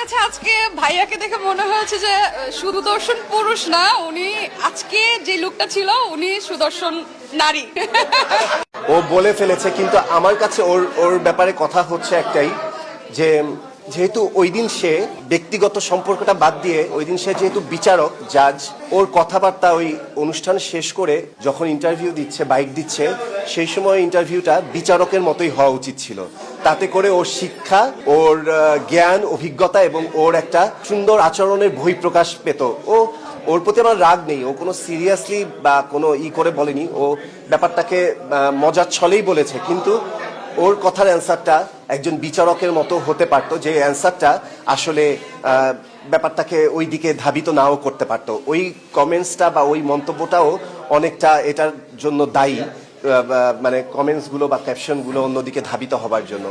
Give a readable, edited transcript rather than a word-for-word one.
কাছে আজকে ভাইয়াকে দেখে মনে হয়েছে যে সুদর্শন পুরুষ না, উনি আজকে যে লুকটা ছিল উনি সুদর্শন নারী। ও বলে ফেলেছে, কিন্তু আমার কাছে ওর ওর ব্যাপারে কথা হচ্ছে একটাই, যে যেহেতু ওই দিন সে ব্যক্তিগত সম্পর্কটা বাদ দিয়ে ওই দিন সে যেহেতু বিচারক, জাজ, ওর কথাবার্তা ওই অনুষ্ঠান শেষ করে যখন ইন্টারভিউ দিচ্ছে, বাইক দিচ্ছে, সেই সময় ইন্টারভিউটা বিচারকের মতোই হওয়া উচিত ছিল। তাতে করে ওর শিক্ষা, ওর জ্ঞান, অভিজ্ঞতা এবং ওর একটা সুন্দর আচরণের বহিঃপ্রকাশ পেত। ওর প্রতি আমার রাগ নেই, ও কোনো সিরিয়াসলি বা কোনো করে বলেনি, ও ব্যাপারটাকে মজার ছলেই বলেছে, কিন্তু ওর কথার অ্যান্সারটা একজন বিচারকের মতো হতে পারতো, যে অ্যান্সারটা আসলে ব্যাপারটাকে ওই দিকে ধাবিত নাও করতে পারতো। ওই কমেন্টসটা বা ওই মন্তব্যটাও অনেকটা এটার জন্য দায়ী, মানে কমেন্টসগুলো বা ক্যাপশনগুলো অন্যদিকে ধাবিত হবার জন্য।